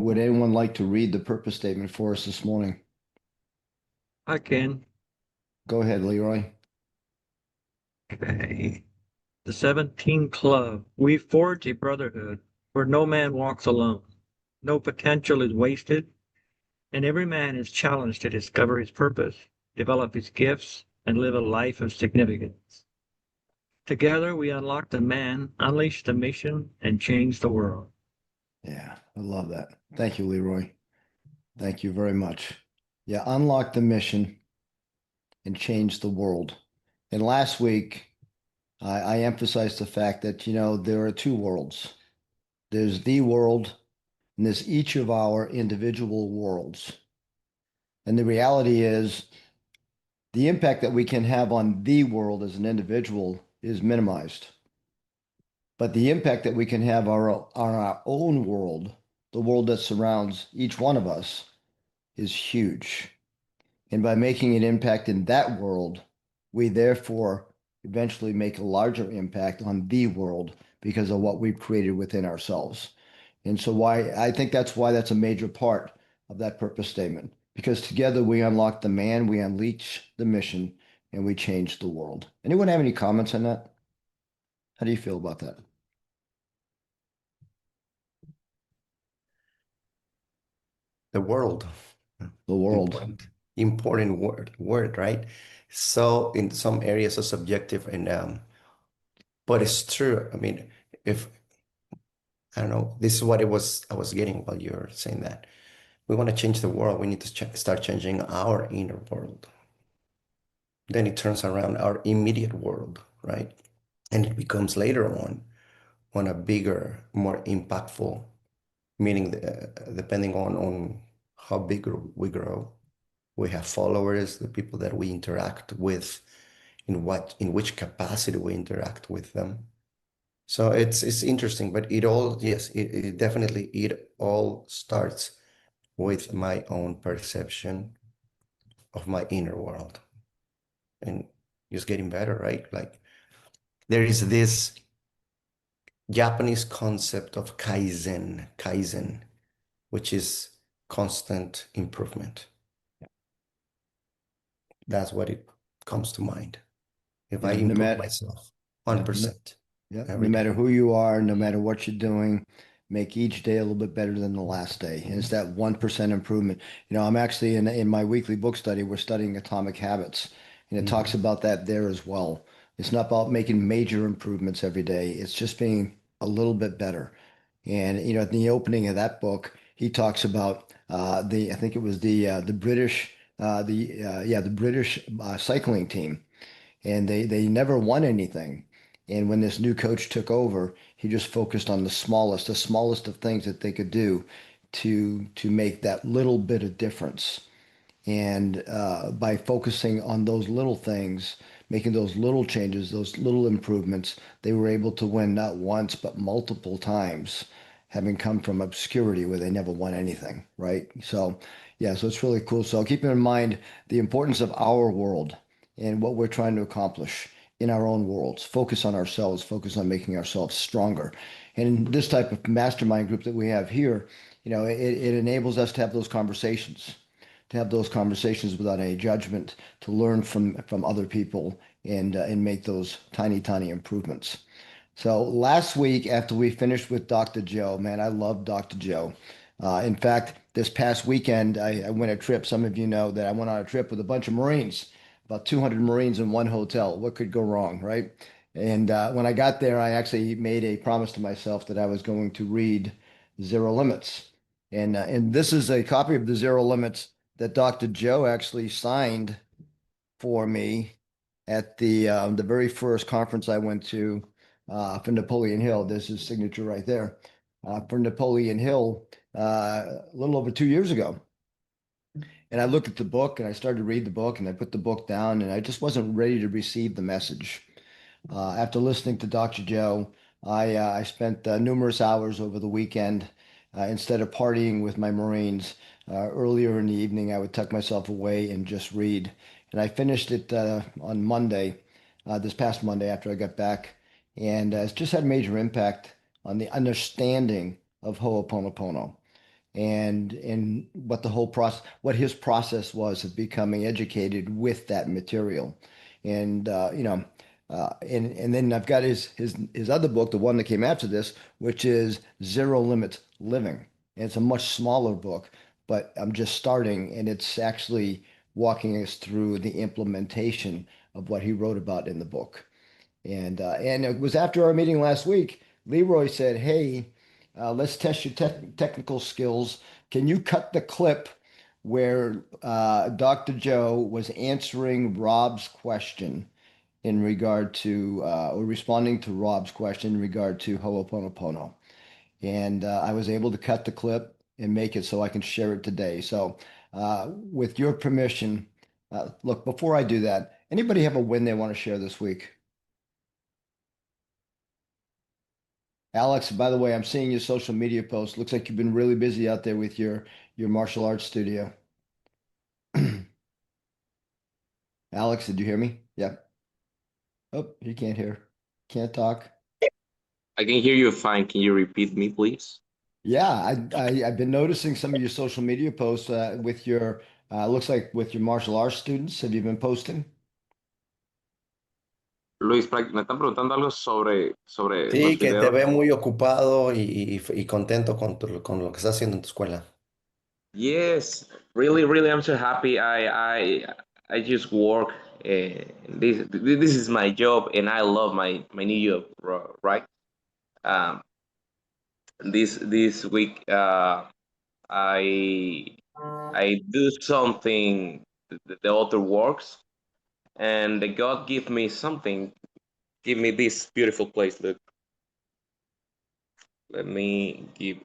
Would anyone like to read the purpose statement for us this morning? I can. Go ahead, Leroy. Okay. The 17 Club. We forge a brotherhood where no man walks alone. No potential is wasted, and every man is challenged to discover his purpose, develop his gifts, and live a life of significance. Together, we unlock the man, unleash the mission, and change the world. Yeah, I love that. Thank you, Leroy. Thank you very much. Yeah, unlock the mission and change the world. And last week, I emphasized the fact that, there are two worlds. There's the world, and there's each of our individual worlds. And the reality is, the impact that we can have on the world as an individual is minimized. But the impact that we can have on our own world, the world that surrounds each one of us, is huge. And by making an impact in that world, we therefore eventually make a larger impact on the world because of what we've created within ourselves. And so I think that's a major part of that purpose statement. Because together we unlock the man, we unleash the mission, and we change the world. Anyone have any comments on that? How do you feel about that? The world. The world. Important word, right? So in some areas are subjective and but it's true. I mean, if I don't know, this is what I was getting while you're saying that. We want to change the world, we need to start changing our inner world. Then it turns around our immediate world, right? And it becomes later on a bigger, more impactful, meaning depending on how big we grow, we have followers, the people that we interact with, in which capacity we interact with them. So it's interesting, but it all, yes, it definitely, it all starts with my own perception of my inner world and just getting better, right? Like there is this Japanese concept of kaizen, which is constant improvement. That's what it comes to mind. If I Yeah, no improve matter, myself yeah, 1% yeah, no every matter day. who you are, no matter what you're doing, make each day a little bit better than the last day. And it's that 1% improvement. I'm actually in my weekly book study, we're studying Atomic Habits, and it talks Mhm. about that there as well. It's not about making major improvements every day. It's just being a little bit better. And at the opening of that book, he talks about I think it was the British the British cycling team, and they never won anything. And when this new coach took over, he just focused on the smallest of things that they could do to make that little bit of difference. And by focusing on those little things, making those little changes, those little improvements, they were able to win not once, but multiple times, having come from obscurity where they never won anything, right? So, yeah, so it's really cool. So keeping in mind the importance of our world and what we're trying to accomplish in our own worlds, focus on ourselves, focus on making ourselves stronger. And in this type of mastermind group that we have here, it enables us to have those conversations without any judgment, to learn from other people and make those tiny improvements. So last week, after we finished with Dr. Joe, man, I love Dr. Joe. In fact, this past weekend, I went a trip. Some of you know that I went on a trip with a bunch of Marines, about 200 Marines in one hotel. What could go wrong, right? And when I got there, I actually made a promise to myself that I was going to read Zero Limits. And this is a copy of the Zero Limits that Dr. Joe actually signed for me at the very first conference I went to for Napoleon Hill. There's his signature right there for Napoleon Hill a little over 2 years ago. And I looked at the book and I started to read the book and I put the book down and I just wasn't ready to receive the message. After listening to Dr. Joe, I spent numerous hours over the weekend. Instead of partying with my Marines, earlier in the evening, I would tuck myself away and just read. And I finished it on Monday, this past Monday after I got back. And it's just had a major impact on the understanding of Ho'oponopono. and what the whole process, what his process was of becoming educated with that material. And and then I've got his other book, the one that came after this, which is Zero Limits Living. And it's a much smaller book, but I'm just starting, and it's actually walking us through the implementation of what he wrote about in the book. And it was after our meeting last week. Leroy said, "Hey, let's test your technical skills. Can you cut the clip where Dr. Joe was answering Rob's question in regard to, or responding to Rob's question in regard to Ho'oponopono?" And I was able to cut the clip and make it so I can share it today. So, with your permission, look, before I do that, anybody have a win they want to share this week? Alex, by the way, I'm seeing your social media posts. Looks like you've been really busy out there with your martial arts studio. Alex, did you hear me? Yeah. Oh, you can't hear. Can't talk. I can hear you fine. Can you repeat me, please? Yeah, I've been noticing some of your social media posts with your looks like with your martial arts students. Have you been posting? Luis, me están preguntando algo sobre los Sí, que te videos. ve muy ocupado y contento con lo que estás haciendo en tu escuela. Yes, really, really, I'm so happy. I just work. This is my job, and I love my new job, right? Um, this week, I I do something the other works, and the God give me something. Give me this beautiful place. Look, let me give.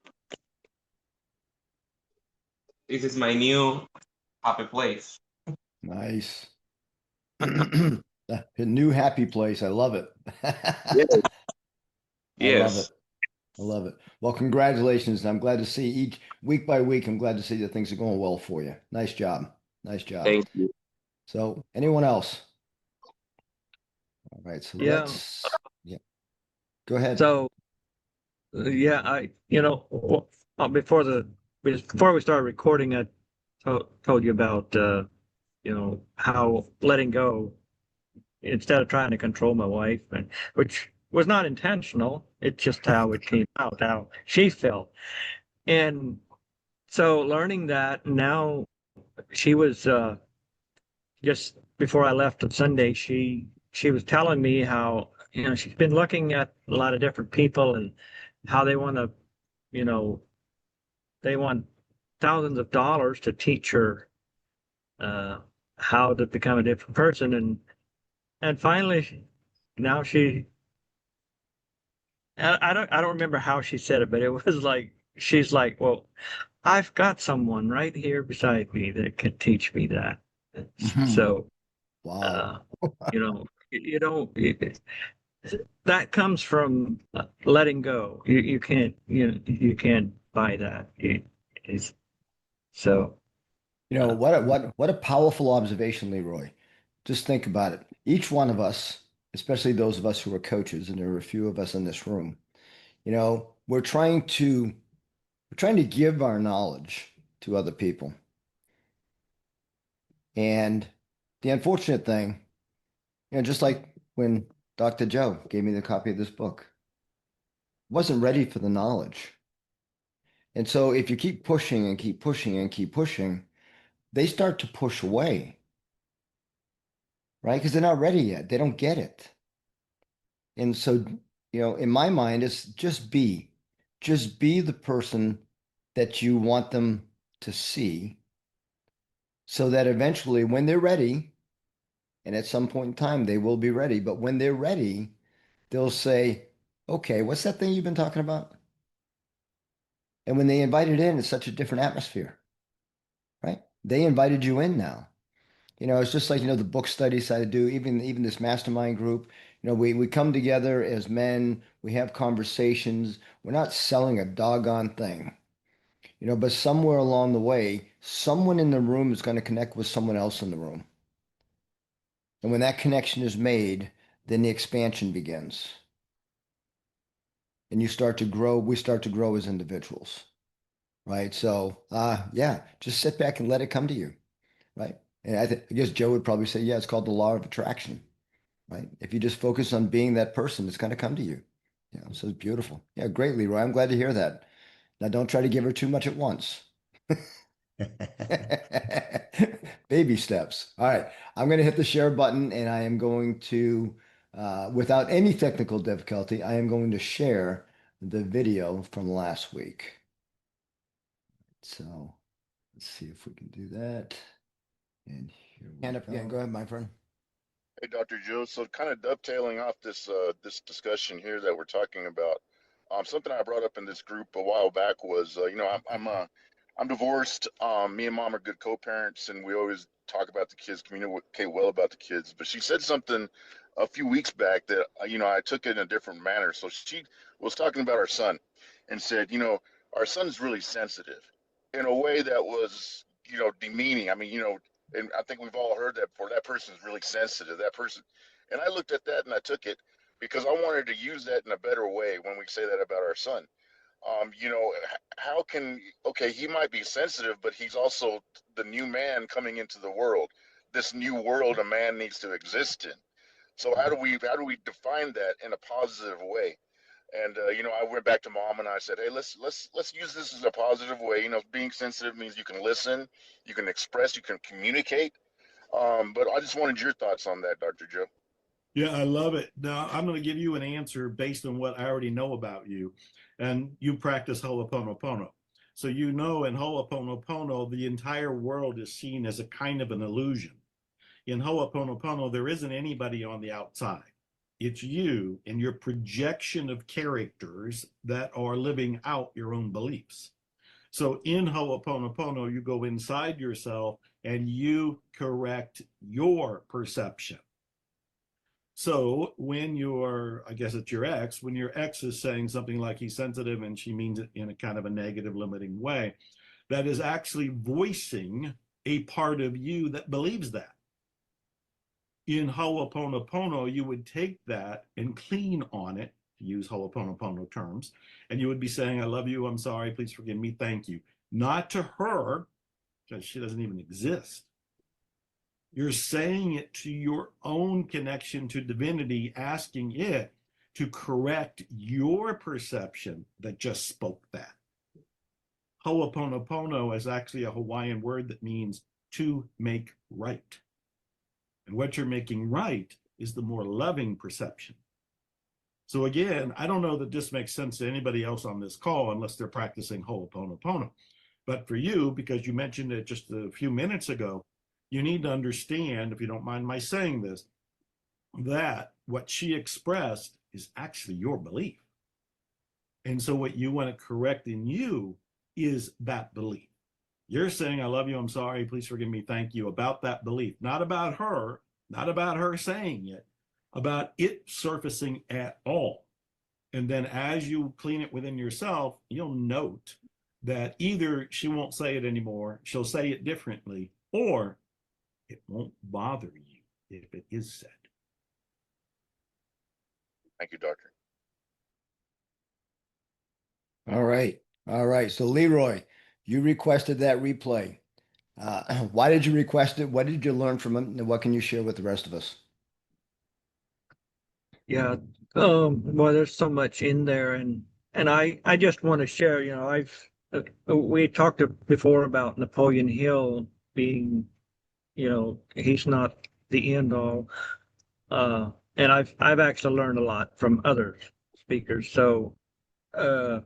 This is my new happy place. Nice. A new happy place. I love it. Yes. I love it. Yes. I love it. Well, congratulations. I'm glad to see each week by week. I'm glad to see that things are going well for you. Nice job. Nice job. Thank you. So, anyone else? All right. So Yeah. yeah, go ahead. So yeah, before we started recording, I told you about how letting go instead of trying to control my wife, and which was not intentional. It's just how it came out, how she felt. And so learning that now, she was just before I left on Sunday, she was telling me how, she's been looking at a lot of different people and how they want to, you know, they want thousands of dollars to teach her uh, how to become a different person. And finally, now I don't remember how she said it, but it was like, she's like, well, I've got someone right here beside me that can teach me that. Mhm. So, Wow. uh, that comes from letting go. You can't, you can't buy that. So, uh, What a powerful observation, Leroy. Just think about it. Each one of us, especially those of us who are coaches, and there are a few of us in this room, we're trying to give our knowledge to other people. And the unfortunate thing, just like when Dr. Joe gave me the copy of this book, wasn't ready for the knowledge. And so if you keep pushing and keep pushing and keep pushing, they start to push away, right? Because they're not ready yet. They don't get it. And so, in my mind, it's just be the person that you want them to see so that eventually when they're ready, and at some point in time they will be ready, but when they're ready, they'll say, okay, what's that thing you've been talking about? And when they invite it in, it's such a different atmosphere, right? They invited you in now. It's just like, the book studies I do, even this mastermind group, we come together as men, we have conversations. We're not selling a doggone thing, but somewhere along the way, someone in the room is going to connect with someone else in the room. And when that connection is made, then the expansion begins. And we start to grow as individuals. right? So, yeah, just sit back and let it come to you, right? And I guess Joe would probably say, yeah, it's called the law of attraction, right? If you just focus on being that person, it's going to come to you. Yeah, so it's beautiful. Yeah, great, Leroy. I'm glad to hear that. Now, don't try to give her too much at once. Baby steps. All right. I'm going to hit the share button and I am going to, without any technical difficulty, I am going to share the video from last week. So let's see if we can do that. And here we Hand up. Yeah, go ahead, my friend. Hey, Dr. Joe. So, kind of dovetailing off this discussion here that we're talking about, something I brought up in this group a while back was, I'm divorced. Me and mom are good co-parents, and we always talk about the kids, communicate well about the kids. But she said something a few weeks back that I took it in a different manner. So she was talking about our son, and said, our son's really sensitive, in a way that was, demeaning. I mean, and I think we've all heard that before. That person's really sensitive. That person, and I looked at that and I took it because I wanted to use that in a better way when we say that about our son. How can okay, he might be sensitive, but he's also the new man coming into the world. This new world a man needs to exist in. So how do we define that in a positive way? And I went back to mom and I said, hey, let's use this as a positive way. Being sensitive means you can listen, you can express, you can communicate. But I just wanted your thoughts on that, Dr. Joe. Yeah, I love it. Now, I'm going to give you an answer based on what I already know about you. And you practice Ho'oponopono. So you know in Ho'oponopono, the entire world is seen as a kind of an illusion. In Ho'oponopono, there isn't anybody on the outside. It's you and your projection of characters that are living out your own beliefs. So in Ho'oponopono, you go inside yourself and you correct your perception. So when I guess it's your ex, when your ex is saying something like he's sensitive and she means it in a kind of a negative, limiting way, that is actually voicing a part of you that believes that. In Ho'oponopono, you would take that and clean on it, to use Ho'oponopono terms, and you would be saying, I love you, I'm sorry, please forgive me, thank you. Not to her, because she doesn't even exist. You're saying it to your own connection to divinity, asking it to correct your perception that just spoke that. Ho'oponopono is actually a Hawaiian word that means to make right. And what you're making right is the more loving perception. So again, I don't know that this makes sense to anybody else on this call unless they're practicing Ho'oponopono. But for you, because you mentioned it just a few minutes ago, you need to understand, if you don't mind my saying this, that what she expressed is actually your belief. And so what you want to correct in you is that belief. You're saying, I love you, I'm sorry, please forgive me, thank you, about that belief, not about her saying it, about it surfacing at all. And then as you clean it within yourself, you'll note that either she won't say it anymore, she'll say it differently, or it won't bother you if it is said. Thank you, Doctor. All right. All right. So Leroy, you requested that replay. Why did you request it? What did you learn from it? And what can you share with the rest of us? Yeah. Well, there's so much in there, and I just want to share. We talked before about Napoleon Hill being, he's not the end all. And I've actually learned a lot from other speakers. So, uh,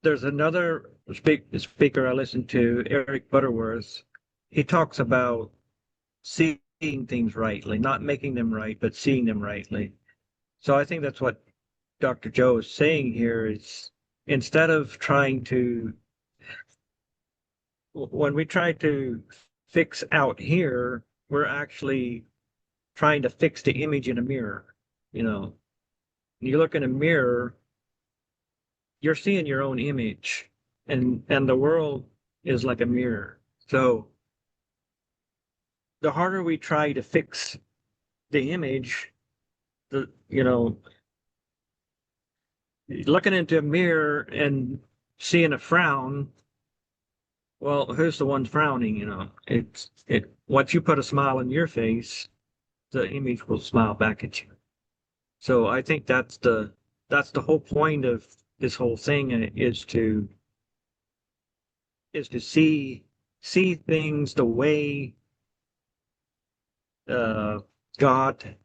there's another speaker I listened to, Eric Butterworth. He talks about seeing things rightly, not making them right, but seeing them rightly. So I think that's what Dr. Joe is saying here is instead of when we try to fix out here, we're actually trying to fix the image in a mirror. You look in a mirror, you're seeing your own image, and the world is like a mirror. So the harder we try to fix the image, the looking into a mirror and seeing a frown, well, who's the one frowning? Once you put a smile on your face, the image will smile back at you. So I think that's the whole point of this whole thing is to see things the way uh, God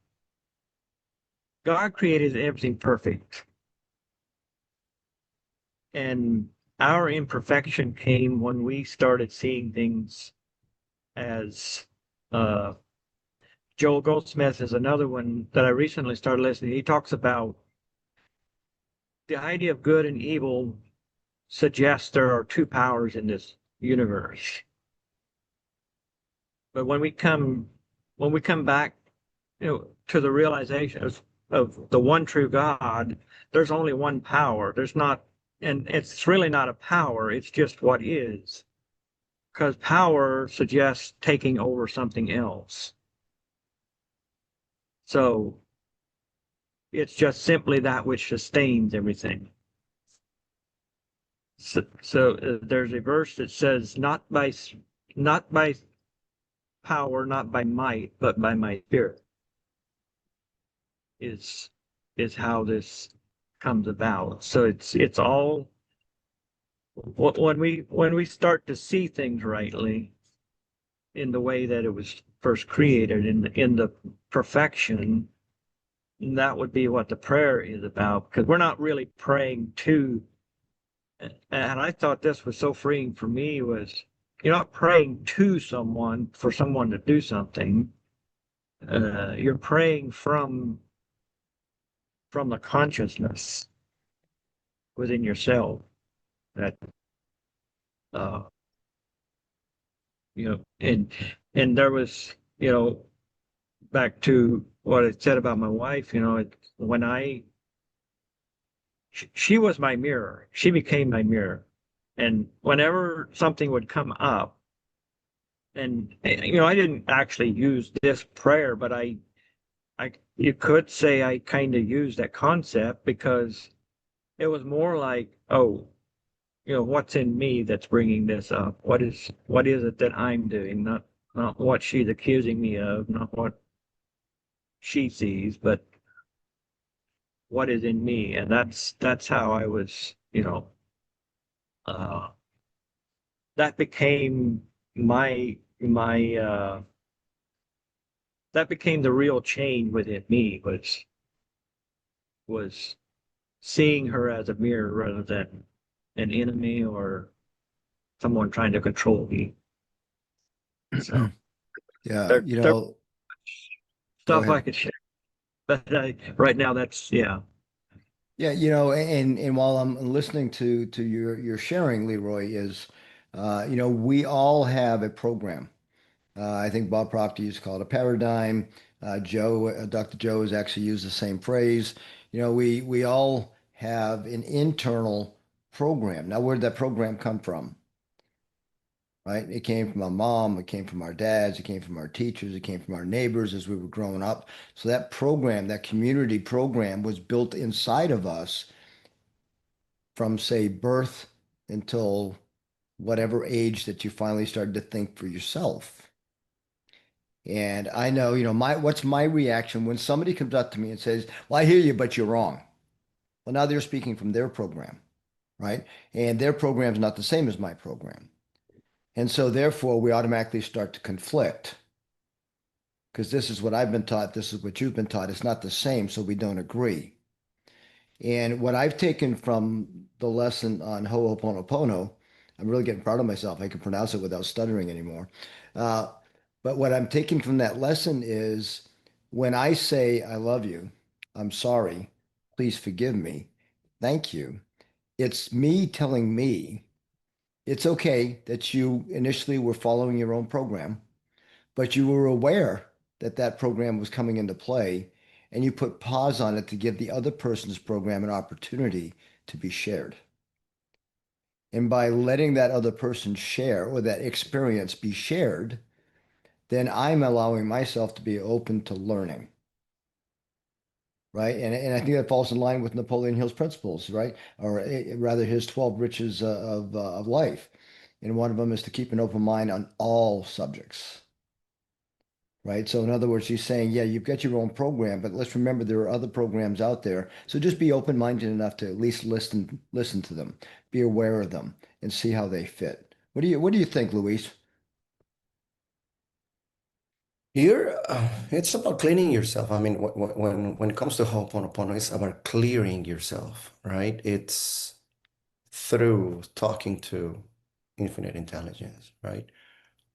God created everything perfect, and our imperfection came when we started seeing things as uh, Joel Goldsmith is another one that I recently started listening. He talks about the idea of good and evil suggests there are two powers in this universe. But when we come back, to the realization of the one true God, there's only one power. There's not, and it's really not a power, it's just what is. Because power suggests taking over something else. So it's just simply that which sustains everything. So there's a verse that says, not by power, not by might, but by my spirit is is how this comes about. So it's all when we start to see things rightly in the way that it was first created in the perfection, that would be what the prayer is about, because we're not really praying to. And I thought this was so freeing for me, was you're not praying to someone for someone to do something. You're praying from the consciousness within yourself that uh and there was, back to what I said about my wife, when she was my mirror, she became my mirror. And whenever something would come up, and I didn't actually use this prayer, but you could say I kind of used that concept, because it was more like, oh, what's in me that's bringing this up? What is it that I'm doing? Not what she's accusing me of, not what she sees, but what is in me. And that's how I was, uh, that became my that became the real change within me, was seeing her as a mirror rather than an enemy or someone trying to control me. So Yeah, there go stuff I ahead. could share, but right now that's, yeah. Yeah, and while I'm listening to your sharing, Leroy, is we all have a program. I think Bob Proctor used to call it a paradigm. Dr. Joe has actually used the same phrase. We all have an internal program. Now, where did that program come from? Right? It came from our mom, it came from our dads, it came from our teachers, it came from our neighbors as we were growing up. So that program, that community program, was built inside of us from, say, birth until whatever age that you finally started to think for yourself. And I know, what's my reaction when somebody comes up to me and says, "Well, I hear you, but you're wrong." Well, now they're speaking from their program, right? And their program's not the same as my program. And so therefore we automatically start to conflict, because this is what I've been taught, this is what you've been taught. It's not the same, so we don't agree. And what I've taken from the lesson on Ho'oponopono, I'm really getting proud of myself. I can pronounce it without stuttering anymore. Uh, but what I'm taking from that lesson is, when I say, "I love you, I'm sorry, please forgive me, thank you," it's me telling me it's okay that you initially were following your own program, but you were aware that that program was coming into play, and you put pause on it to give the other person's program an opportunity to be shared. And by letting that other person share, or that experience be shared, then I'm allowing myself to be open to learning. right? And I think that falls in line with Napoleon Hill's principles, right? Or rather, his 12 riches of life. And one of them is to keep an open mind on all subjects, right? So in other words, he's saying, yeah, you've got your own program, but let's remember there are other programs out there. So just be open-minded enough to at least listen to them, be aware of them, and see how they fit. What do you think, Luis? Here, it's about cleaning yourself. I mean, when it comes to Ho'oponopono, it's about clearing yourself, right? It's through talking to infinite intelligence, right?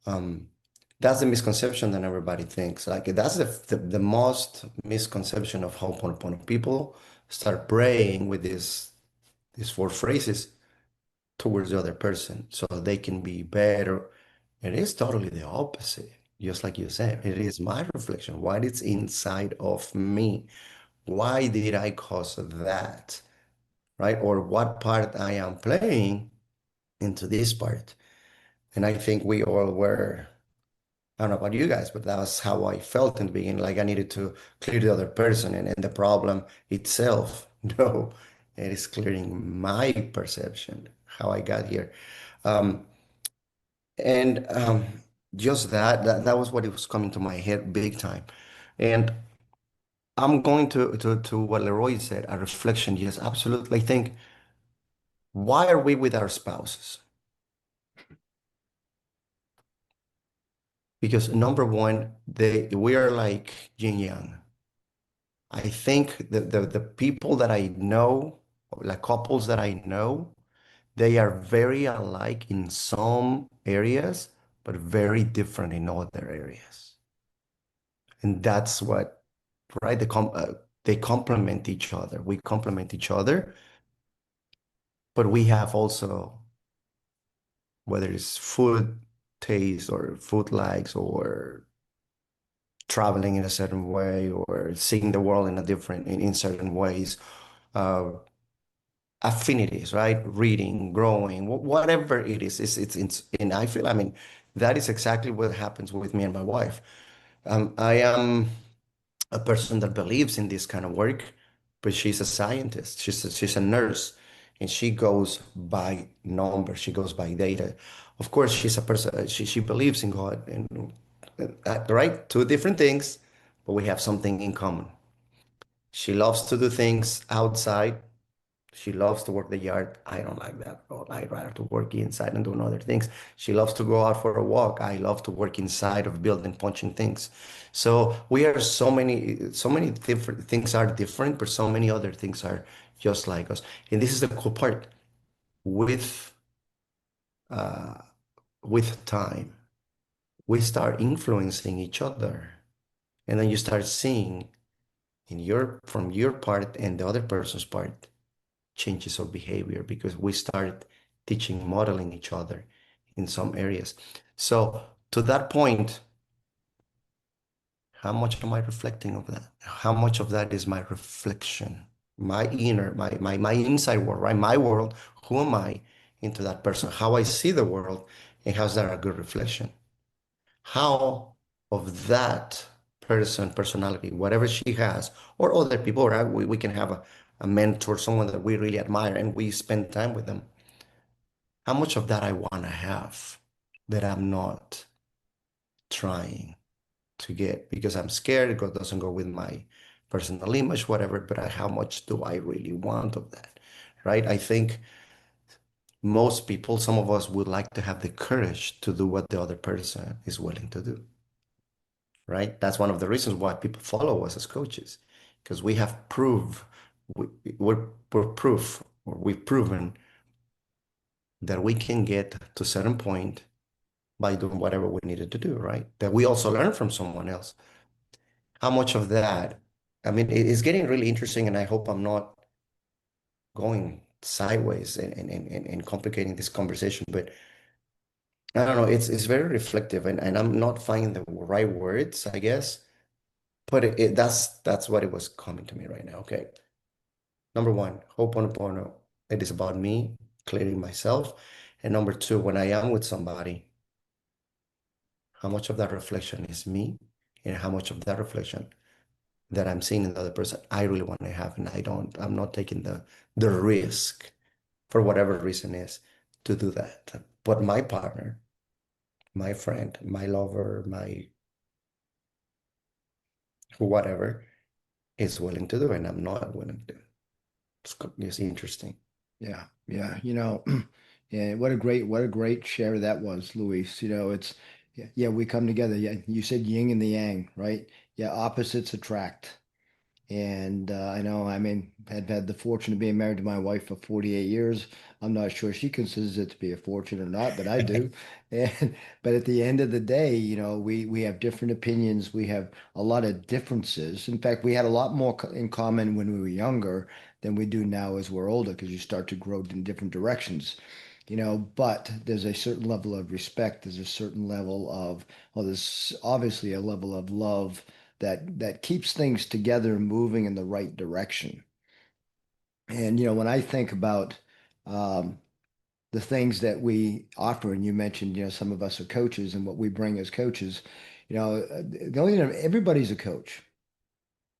Um, that's the misconception that everybody thinks. Like that's the most misconception of Ho'oponopono. People start praying with these four phrases towards the other person so they can be better. It is totally the opposite. Just like you said, it is my reflection. What is inside of me? Why did I cause that? Right? Or what part I am playing into this part. And I think we all were, I don't know about you guys, but that was how I felt in the beginning. Like I needed to clear the other person and the problem itself. No, it is clearing my perception, how I got here. Um, and just that was what it was coming to my head big time. And I'm going to what Leroy said, a reflection. Yes, absolutely. I think, why are we with our spouses? Because number one, we are like yin yang. I think the people that I know, like couples that I know, they are very alike in some areas, but very different in other areas. And that's what, right? They complement each other. We complement each other, but we have also, whether it's food taste or food likes or traveling in a certain way or seeing the world in a different in certain ways, uh, affinities, right? Reading, growing, whatever it is, it's and I feel, I mean, that is exactly what happens with me and my wife. I am a person that believes in this kind of work, but she's a scientist. She's a nurse, and she goes by numbers. She goes by data. Of course, she's a person. She believes in God, and right, two different things, but we have something in common. She loves to do things outside. She loves to work the yard. I don't like that at all. I'd rather to work inside and doing other things. She loves to go out for a walk. I love to work inside of building, punching things. So we are so many different things are different, but so many other things are just like us. And this is the cool part. With uh, with time, we start influencing each other, and then you start seeing in your from your part and the other person's part changes of behavior because we start teaching, modeling each other in some areas. So to that point, how much am I reflecting of that? How much of that is my reflection, my inner, my inside world, right? My world, who am I into that person? How I see the world, and how's that a good reflection? How of that person, personality, whatever she has, or other people, right? We can have a mentor, someone that we really admire, and we spend time with them. How much of that I want to have that I'm not trying to get because I'm scared it doesn't go with my personal image, whatever, but how much do I really want of that, right? I think most people, some of us would like to have the courage to do what the other person is willing to do, right? That's one of the reasons why people follow us as coaches, because we have proof, we, we're proof, or we've proven that we can get to a certain point by doing whatever we needed to do, right? That we also learn from someone else. How much of that? I mean, it's getting really interesting, and I hope I'm not going sideways and complicating this conversation, but I don't know, it's very reflective, and I'm not finding the right words, I guess. But that's what it was coming to me right now. Okay. Number one, Ho'oponopono, it is about me clearing myself. And number two, when I am with somebody, how much of that reflection is me, and how much of that reflection that I'm seeing in the other person, I really want to have, and I'm not taking the risk for whatever reason is to do that. But my partner, my friend, my lover, my whatever is willing to do, and I'm not willing to. It's interesting. Yeah, yeah. And what a great share that was, Luis. It's yeah, yeah, we come together. Yeah, you said yin and the yang, right? Yeah, opposites attract. And I know, I mean, had the fortune of being married to my wife for 48 years. I'm not sure she considers it to be a fortune or not, but I do. And but at the end of the day, we have different opinions. We have a lot of differences. In fact, we had a lot more in common when we were younger than we do now as we're older, because you start to grow in different directions. But there's a certain level of respect. There's a certain level of, well, there's obviously a level of love that keeps things together and moving in the right direction. And when I think about um, the things that we offer, and you mentioned, some of us are coaches and what we bring as coaches, the only everybody's a coach.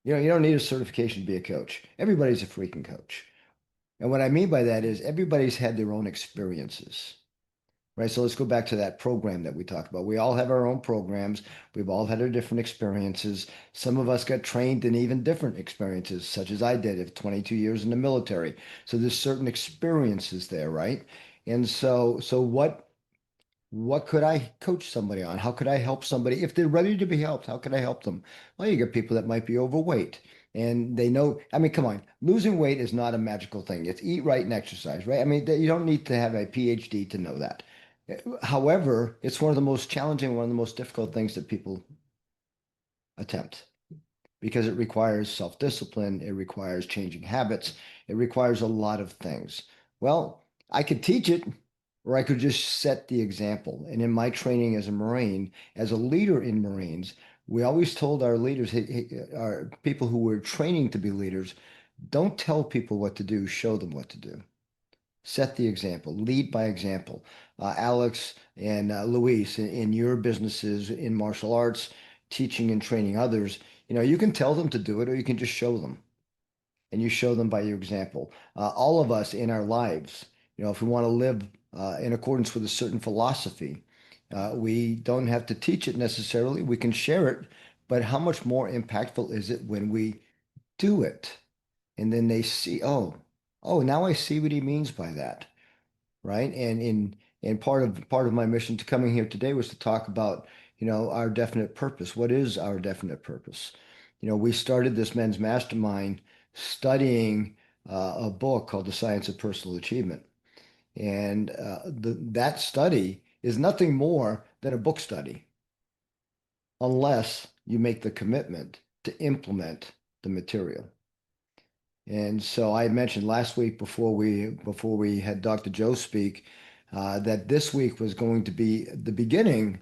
You don't need a certification to be a coach. Everybody's a freaking coach. And what I mean by that is everybody's had their own experiences. Right. So let's go back to that program that we talked about. We all have our own programs. We've all had our different experiences. Some of us got trained in even different experiences, such as I did at 22 years in the military. So there's certain experiences there, right? And so what could I coach somebody on? How could I help somebody if they're ready to be helped? How could I help them? Well, you get people that might be overweight and they know, I mean, come on, losing weight is not a magical thing. It's eat right and exercise, right? I mean, you don't need to have a PhD to know that. However, it's one of the most challenging, one of the most difficult things that people attempt because it requires self-discipline, it requires changing habits, it requires a lot of things. Well, I could teach it, or I could just set the example. And in my training as a Marine, as a leader in Marines, we always told our leaders, our people who were training to be leaders, don't tell people what to do, show them what to do. Set the example, lead by example. Alex and Luis, in your businesses in martial arts, teaching and training others, you can tell them to do it or you can just show them. And you show them by your example. All of us in our lives, if we want to live in accordance with a certain philosophy, we don't have to teach it necessarily. We can share it, but how much more impactful is it when we do it? And then they see, oh, now I see what he means by that, right? And part of my mission to coming here today was to talk about, our definite purpose. What is our definite purpose? We started this men's mastermind studying a book called The Science of Personal Achievement. And that study is nothing more than a book study, unless you make the commitment to implement the material. And so I mentioned last week before we had Dr. Joe speak that this week was going to be the beginning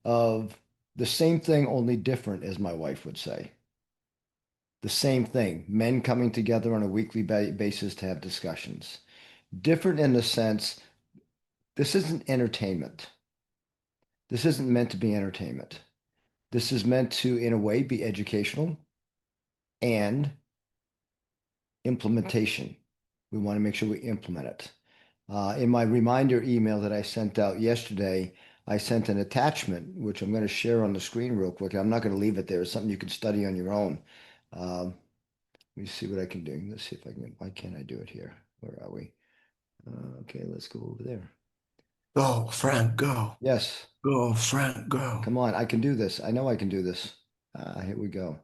of the same thing, only different, as my wife would say. The same thing, men coming together on a weekly basis to have discussions. Different in the sense, this isn't entertainment. This isn't meant to be entertainment. This is meant to, in a way, be educational and implementation. We want to make sure we implement it. In my reminder email that I sent out yesterday, I sent an attachment, which I'm going to share on the screen real quick. I'm not going to leave it there. It's something you can study on your own. Let me see what I can do. Let's see if I can. Why can't I do it here? Where are we? Okay, let's go over there. Go, Frank, go. Yes. Go, Frank, go. Come on, I can do this. I know I can do this. Here we go.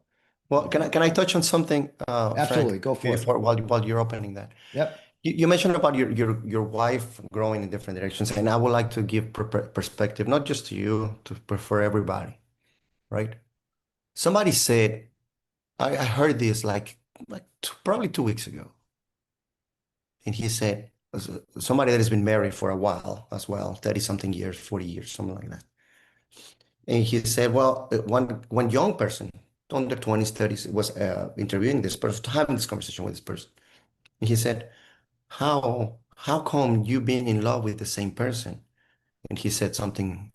Well, can I touch on something, Absolutely, Frank, go for it. while you're opening that? Yep. You mentioned about your wife growing in different directions, and I would like to give perspective, not just to you, but for everybody, right? Somebody said, I heard this probably 2 weeks ago, and he said, somebody that has been married for a while as well, 30 something years, 40 years, something like that. And he said, well, one young person, under 20s, 30s, was interviewing this person, having this conversation with this person. And he said, how come you being in love with the same person? And he said something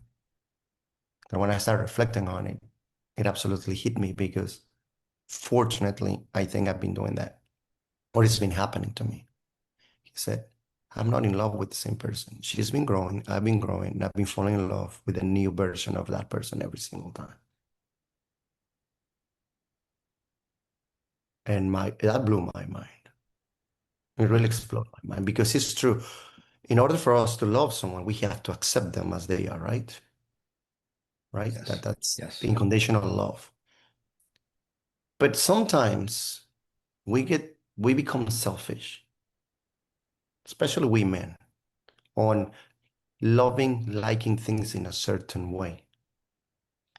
that when I started reflecting on it, it absolutely hit me because Fortunately, I think I've been doing that, or it's been happening to me. He said, I'm not in love with the same person. She's been growing, I've been growing, and I've been falling in love with a new version of that person every single time. And that blew my mind. It really exploded my mind because it's true. In order for us to love someone, we have to accept them as they are, right? Right? Yes. That's Yes. unconditional love. But sometimes we become selfish, especially we men, on loving, liking things in a certain way.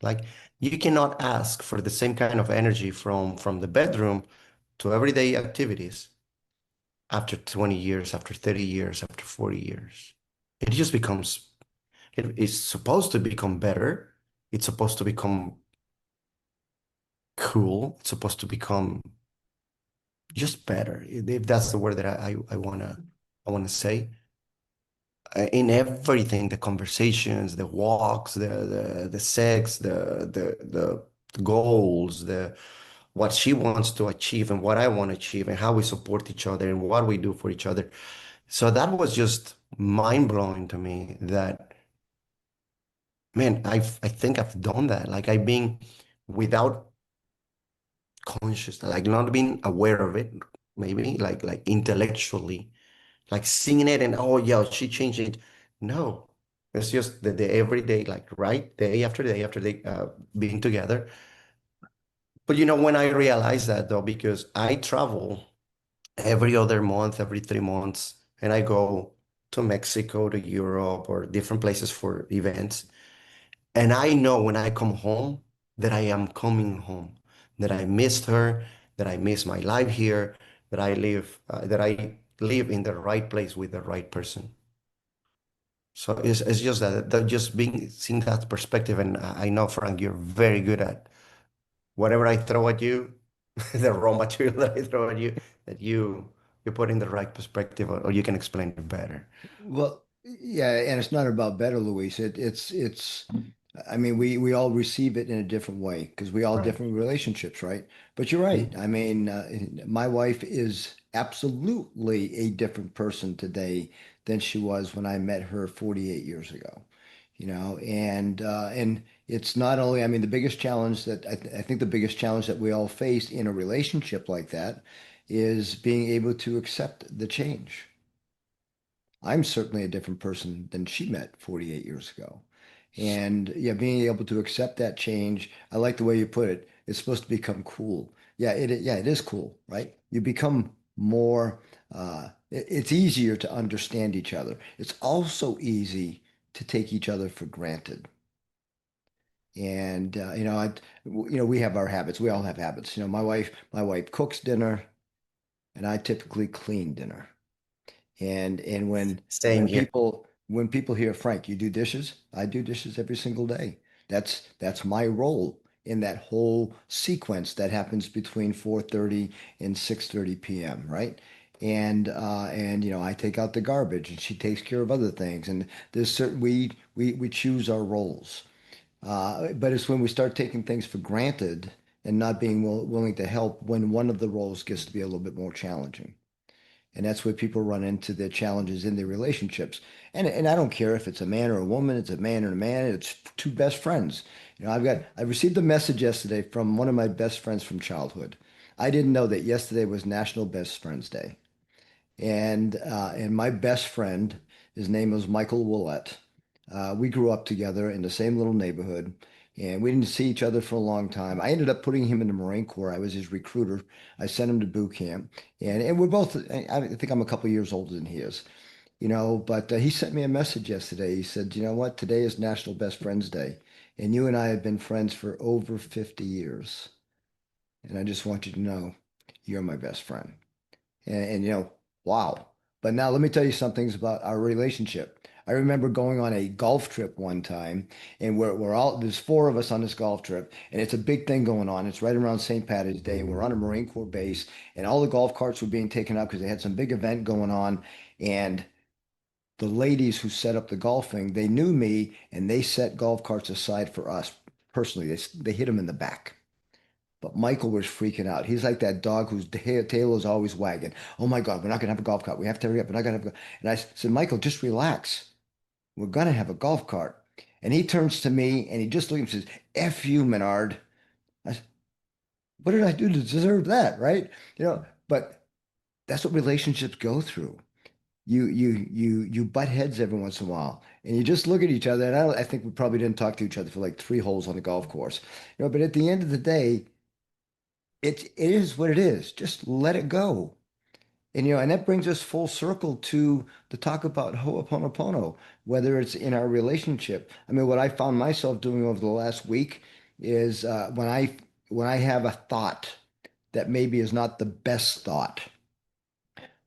Like you cannot ask for the same kind of energy from the bedroom to everyday activities after 20 years, after 30 years, after 40 years. It just becomes, it is supposed to become better. It's supposed to become cool. It's supposed to become just better, if that's the word that I wanna say. In everything, the conversations, the walks, the sex, the goals, the what she wants to achieve and what I want to achieve and how we support each other and what we do for each other. So that was just mind blowing to me that, man, I think I've done that. Like I've been without conscious, like not being aware of it, maybe like intellectually, like seeing it and oh yeah, she changed it. No, it's just the everyday, like right, day after day after day, being together. But when I realized that though, because I travel every other month, every 3 months, and I go to Mexico, to Europe, or different places for events. And I know when I come home that I am coming home, that I missed her, that I miss my life here, that I live in the right place with the right person. So it's just that just being seeing that perspective, and I know Frank, you're very good at whatever I throw at you, the raw material that I throw at you, that you put in the right perspective, or you can explain it better. Well, yeah, and it's not about better, Luis. I mean, we all receive it in a different way because we all Right. different relationships, right? But you're right. I mean, my wife is absolutely a different person today than she was when I met her 48 years ago. And it's not only, I mean, the biggest challenge that I think the biggest challenge that we all face in a relationship like that is being able to accept the change. I'm certainly a different person than she met 48 years ago. And yeah, being able to accept that change, I like the way you put it. It's supposed to become cool. Yeah, it is cool, right? You become more, it's easier to understand each other. It's also easy to take each other for granted. And we have our habits. We all have habits. My wife cooks dinner, and I typically clean dinner. And when Same here. people hear Frank, you do dishes, I do dishes every single day. That's my role in that whole sequence that happens between 4:30 and 6:30 p.m., right? And I take out the garbage and she takes care of other things. And there's certain we choose our roles. But it's when we start taking things for granted and not being willing to help when one of the roles gets to be a little bit more challenging. And that's where people run into the challenges in their relationships. And I don't care if it's a man or a woman, it's a man or a man, it's two best friends. I received a message yesterday from one of my best friends from childhood. I didn't know that yesterday was National Best Friends Day. And my best friend, his name was Michael Willett. We grew up together in the same little neighborhood, and we didn't see each other for a long time. I ended up putting him in the Marine Corps. I was his recruiter. I sent him to boot camp, and we're both. I think I'm a couple years older than he is, But he sent me a message yesterday. He said, "You know what? Today is National Best Friends Day, and you and I have been friends for over 50 years, and I just want you to know you're my best friend." And wow. But now let me tell you some things about our relationship. I remember going on a golf trip one time, and there's four of us on this golf trip, and it's a big thing going on. It's right around St. Patrick's Day, and we're on a Marine Corps base, and all the golf carts were being taken up because they had some big event going on. And the ladies who set up the golfing, they knew me, and they set golf carts aside for us personally. They hit them in the back. But Michael was freaking out. He's like that dog whose tail is always wagging. Oh my God, we're not gonna have a golf cart. We have to hurry up. We're not gonna have a. And I said, Michael, just relax. We're gonna have a golf cart. And he turns to me and he just looks and says, F you, Menard. I said, what did I do to deserve that? Right? But that's what relationships go through. You butt heads every once in a while, and you just look at each other. And I think we probably didn't talk to each other for like 3 holes on the golf course, But at the end of the day, it is what it is. Just let it go. And that brings us full circle to the talk about Ho'oponopono, whether it's in our relationship. I mean, what I found myself doing over the last week is when I have a thought that maybe is not the best thought,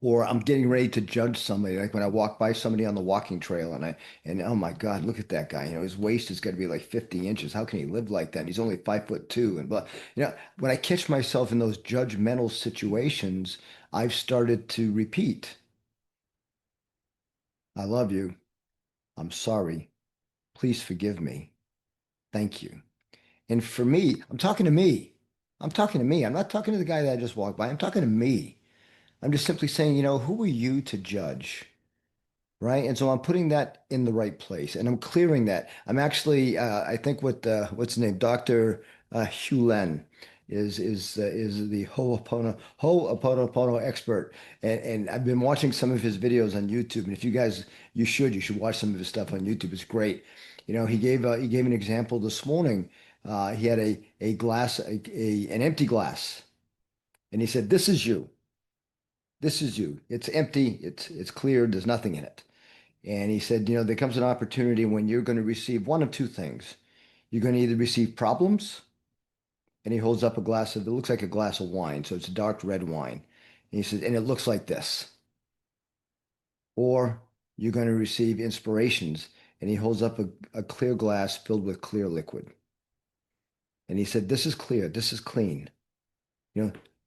or I'm getting ready to judge somebody, like when I walk by somebody on the walking trail and oh my God, look at that guy. His waist is going to be like 50 inches. How can he live like that? And he's only 5'2" and blah. When I catch myself in those judgmental situations, I've started to repeat, I love you. I'm sorry. Please forgive me. Thank you. And for me, I'm talking to me. I'm talking to me. I'm not talking to the guy that I just walked by. I'm talking to me. I'm just simply saying, who are you to judge? Right. And so I'm putting that in the right place and I'm clearing that. I'm actually, I think what's his name? Dr. Hugh Len is the Ho'oponopono expert. And I've been watching some of his videos on YouTube. And if you guys, you should watch some of his stuff on YouTube. It's great. He gave an example this morning. He had a glass, an empty glass. And he said, this is you. This is you. It's empty. It's clear. There's nothing in it. And he said, there comes an opportunity when you're going to receive one of two things. You're going to either receive problems, and he holds up a glass of, it looks like a glass of wine. So it's a dark red wine. And he says, and it looks like this. Or you're going to receive inspirations. And he holds up a clear glass filled with clear liquid. And he said, this is clear. This is clean.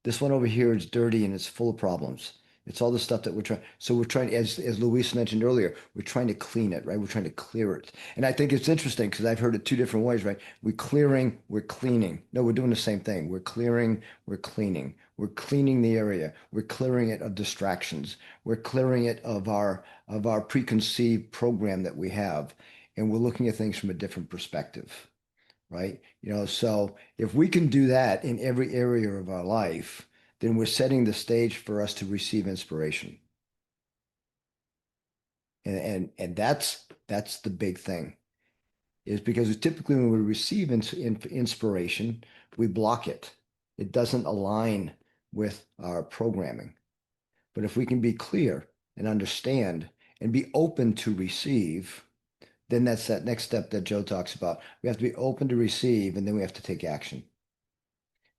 This one over here is dirty and it's full of problems. It's all the stuff that we're trying. So we're trying, as Luis mentioned earlier, we're trying to clean it, right? We're trying to clear it. And I think it's interesting because I've heard it two different ways, right? We're clearing, we're cleaning. No, we're doing the same thing. We're clearing, we're cleaning. We're cleaning the area. We're clearing it of distractions. We're clearing it of our preconceived program that we have. And we're looking at things from a different perspective, right? So if we can do that in every area of our life, then we're setting the stage for us to receive inspiration. And that's the big thing, is because typically when we receive inspiration, we block it. It doesn't align with our programming. But if we can be clear and understand and be open to receive, then that's that next step that Joe talks about. We have to be open to receive, and then we have to take action.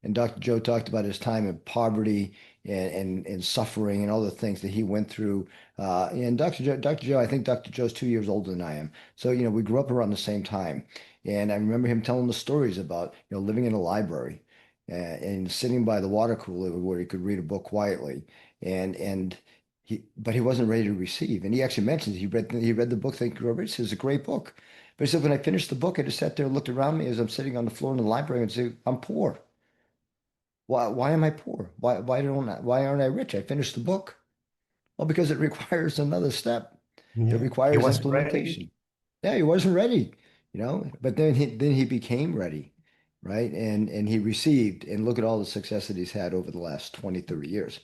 And Dr. Joe talked about his time in poverty and suffering and all the things that he went through. And Dr. Joe, I think Dr. Joe's 2 years older than I am. So, we grew up around the same time. And I remember him telling the stories about, living in a library and sitting by the water cooler where he could read a book quietly. But he wasn't ready to receive. And he actually mentions he read the book thinking, this is a great book. But he said, when I finished the book, I just sat there and looked around me as I'm sitting on the floor in the library and said, I'm poor. Why am I poor? Why aren't I rich? I finished the book. Well, because it requires another step. Yeah. It requires wasn't implementation. ready. Yeah, he wasn't ready, but then he became ready, right? And he received, and look at all the success that he's had over the last 20, 30 years.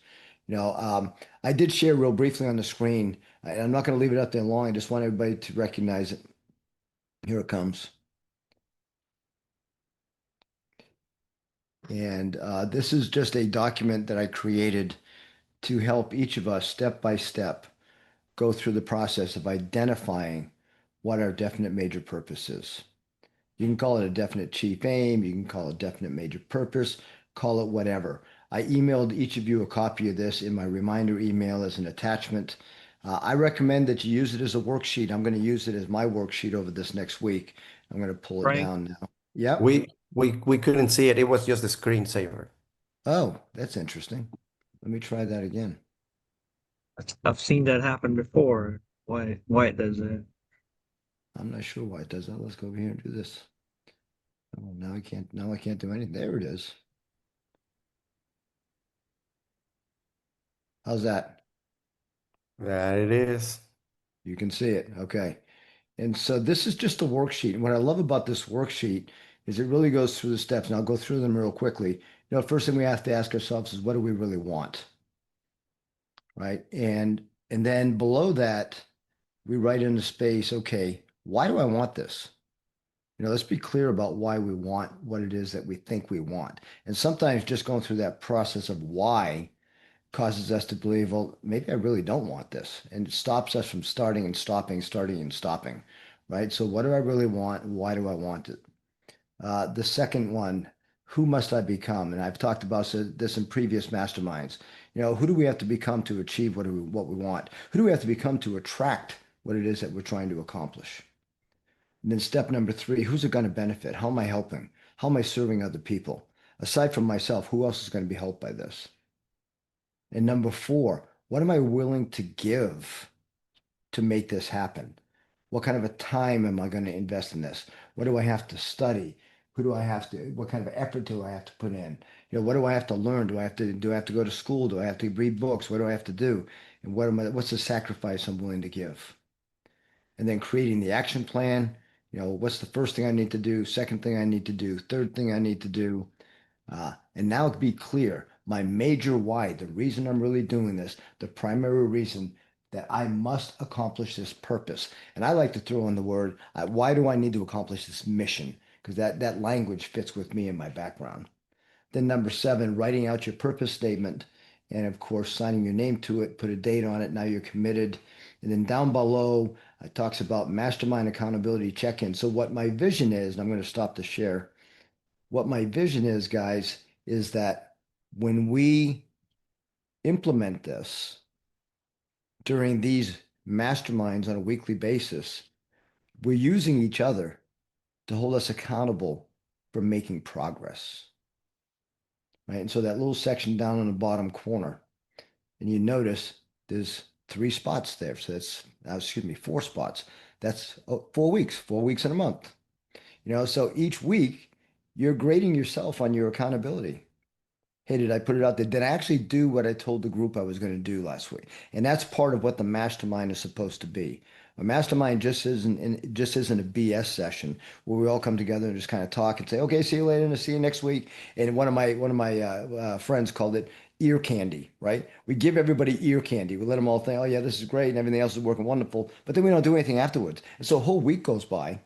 I did share real briefly on the screen, and I'm not going to leave it up there long. I just want everybody to recognize it. Here it comes. And this is just a document that I created to help each of us step by step go through the process of identifying what our definite major purpose is. You can call it a definite chief aim, you can call it definite major purpose, call it whatever. I emailed each of you a copy of this in my reminder email as an attachment. I recommend that you use it as a worksheet. I'm going to use it as my worksheet over this next week. I'm going to pull it Frank, down now. Yep. We couldn't see it. It was just a screensaver. Oh, that's interesting. Let me try that again. I've seen that happen before. Why it does that? I'm not sure why it does that. Let's go over here and do this. Oh, now I can't do anything. There it is. How's that? That it is. You can see it. Okay. And so this is just a worksheet. And what I love about this worksheet is it really goes through the steps. And I'll go through them real quickly. First thing we have to ask ourselves is what do we really want? Right. And then below that, we write in the space, okay, why do I want this? Let's be clear about why we want what it is that we think we want. And sometimes just going through that process of why causes us to believe, well, maybe I really don't want this. And it stops us from starting and stopping, starting and stopping, right? So what do I really want? Why do I want it? The second one, who must I become? And I've talked about this in previous masterminds. Who do we have to become to achieve what we want? Who do we have to become to attract what it is that we're trying to accomplish? And then step number 3, who's it going to benefit? How am I helping? How am I serving other people? Aside from myself, who else is going to be helped by this? And number 4, what am I willing to give to make this happen? What kind of a time am I going to invest in this? What do I have to study? What kind of effort do I have to put in? What do I have to learn? Do I have to go to school? Do I have to read books? What do I have to do? And what's the sacrifice I'm willing to give? And then creating the action plan. What's the first thing I need to do? Second thing I need to do? Third thing I need to do? And now be clear, my major why, the reason I'm really doing this, the primary reason that I must accomplish this purpose. And I like to throw in the word, why do I need to accomplish this mission? Because that language fits with me and my background. Then number 7, writing out your purpose statement. And of course, signing your name to it, put a date on it. Now you're committed. And then down below, it talks about mastermind accountability check-in. So what my vision is, and I'm going to stop the share. What my vision is, guys, is that when we implement this during these masterminds on a weekly basis, we're using each other to hold us accountable for making progress. Right. And so that little section down in the bottom corner, and you notice there's 3 spots there. So that's, 4 spots. That's 4 weeks, 4 weeks in a month. So each week you're grading yourself on your accountability. Hey, did I put it out there? Did I actually do what I told the group I was going to do last week? And that's part of what the mastermind is supposed to be. A mastermind just isn't a BS session where we all come together and just kind of talk and say, "Okay, see you later, and see you next week." And one of my friends called it ear candy, right? We give everybody ear candy. We let them all think, "Oh yeah, this is great," and everything else is working wonderful. But then we don't do anything afterwards. And so a whole week goes by,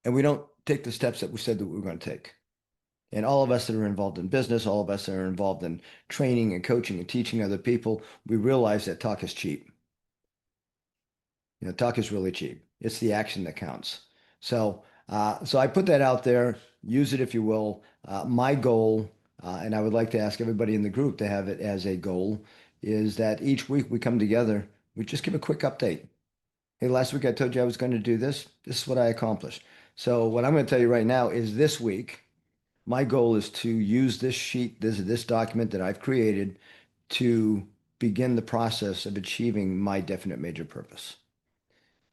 and we don't take the steps that we said that we were going to take. And all of us that are involved in business, all of us that are involved in training and coaching and teaching other people, we realize that talk is cheap. Talk is really cheap. It's the action that counts. So I put that out there. Use it if you will. My goal, and I would like to ask everybody in the group to have it as a goal, is that each week we come together, we just give a quick update. Hey, last week I told you I was going to do this. This is what I accomplished. So what I'm going to tell you right now is this week, my goal is to use this sheet, this document that I've created to begin the process of achieving my definite major purpose.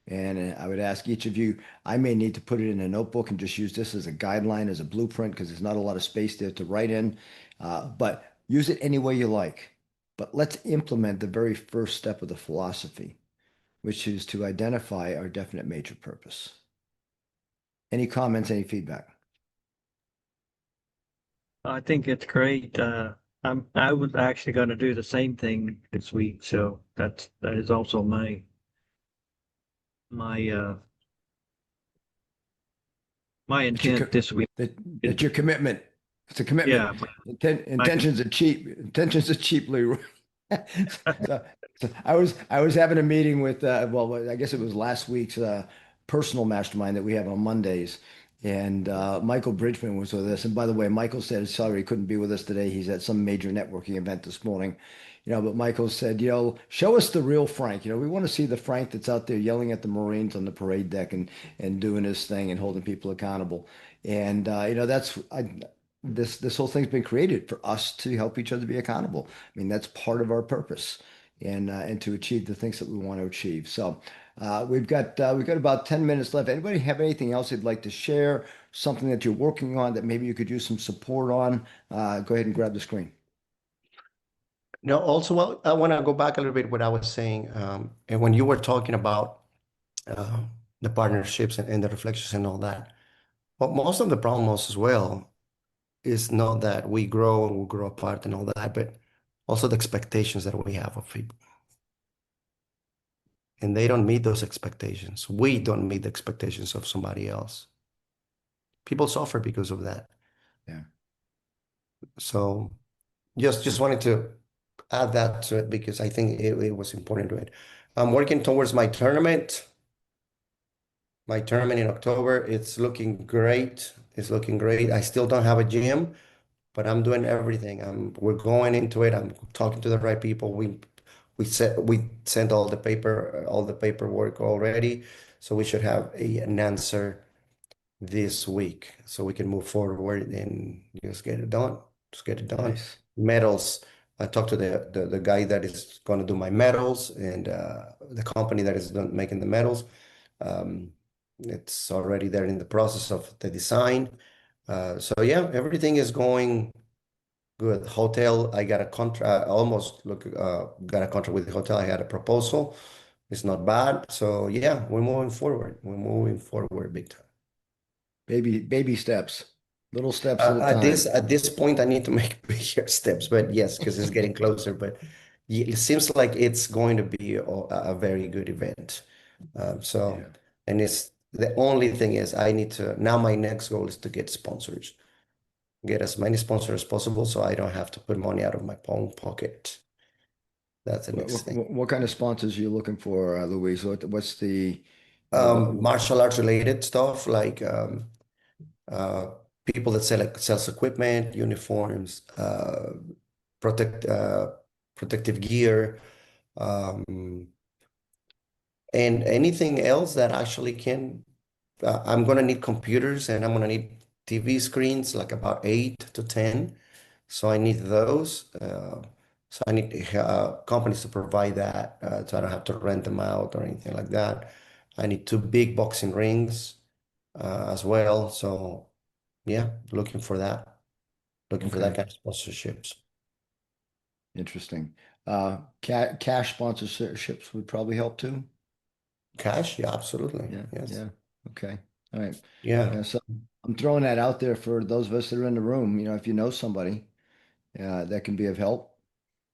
And I would ask each of you, I may need to put it in a notebook and just use this as a guideline, as a blueprint, because there's not a lot of space there to write in. But use it any way you like. But let's implement the very first step of the philosophy, which is to identify our definite major purpose. Any comments, any feedback? I think it's great. I was actually going to do the same thing this week, so that is also my intent this week. That's your commitment. It's a commitment. Yeah, Intentions are cheap. Intentions are cheap, Leroy. so, I was having a meeting with I guess it was last week's personal mastermind that we have on Mondays, and Michael Bridgman was with us. And by the way, Michael said sorry he couldn't be with us today. He's at some major networking event this morning. But Michael said, show us the real Frank. We want to see the Frank that's out there yelling at the Marines on the parade deck and doing his thing and holding people accountable. And this whole thing's been created for us to help each other be accountable. I mean, that's part of our purpose, and to achieve the things that we want to achieve. So we've got about 10 minutes left. Anybody have anything else you'd like to share? Something that you're working on that maybe you could use some support on? Go ahead and grab the screen. No, also, well, I want to go back a little bit what I was saying, and when you were talking about uh, the partnerships and the reflections and all that. But most of the problems as well is not that we grow and we grow apart and all that, but also the expectations that we have of people. And they don't meet those expectations. We don't meet the expectations of somebody else. People suffer because of that. Yeah. So just wanted to add that to it because I think it was important to it. I'm working towards my tournament. My tournament in October. It's looking great. It's looking great. I still don't have a gym, but I'm doing everything. We're going into it. I'm talking to the right people. We sent all the paperwork already, so we should have an answer this week, so we can move forward and just get it done. Just get it done. Nice. Medals. I talked to the guy that is going to do my medals and the company that is making the medals. It's already there in the process of the design. So yeah, everything is going good. Hotel, I got a contract. Got a contract with the hotel. I had a proposal. It's not bad. So yeah, we're moving forward. We're moving forward big time. Baby steps, little steps at a At time. this point, I need to make bigger steps, but yes, because it's getting closer. But it seems like it's going to be a very good event. So, Yeah. and it's the only thing is I need to now. My next goal is to get sponsors, get as many sponsors as possible, so I don't have to put money out of my own pocket. That's the next thing. What kind of sponsors are you looking for, Luis? What's the, what, Martial arts related stuff like uh, people that sells equipment, uniforms, protect protective gear, um, and anything else that actually can. I'm gonna need computers and I'm gonna need TV screens, like about 8 to 10. So I need those. So I need companies to provide that, so I don't have to rent them out or anything like that. I need 2 big boxing rings as well. So yeah, looking for that. Looking for that okay, kind of sponsorships. interesting. Cash sponsorships would probably help too. Cash, yeah, absolutely. Yeah, Yes. yeah. Okay. All right. Yeah. Yeah, so I'm throwing that out there for those of us that are in the room. If you know somebody that can be of help.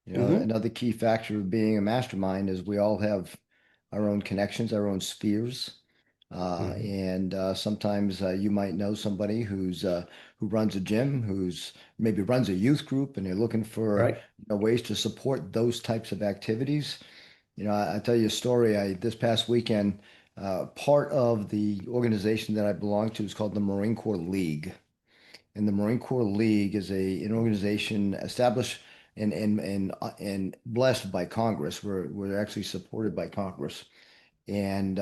Hmm. Another key factor of being a mastermind is we all have our own connections, our own spheres. Hmm. And sometimes you might know somebody who runs a gym, who's maybe runs a youth group, and they're looking for Right. ways to support those types of activities. I tell you a story. This past weekend, part of the organization that I belong to is called the Marine Corps League. And the Marine Corps League is an organization established and blessed by Congress. We're actually supported by Congress, and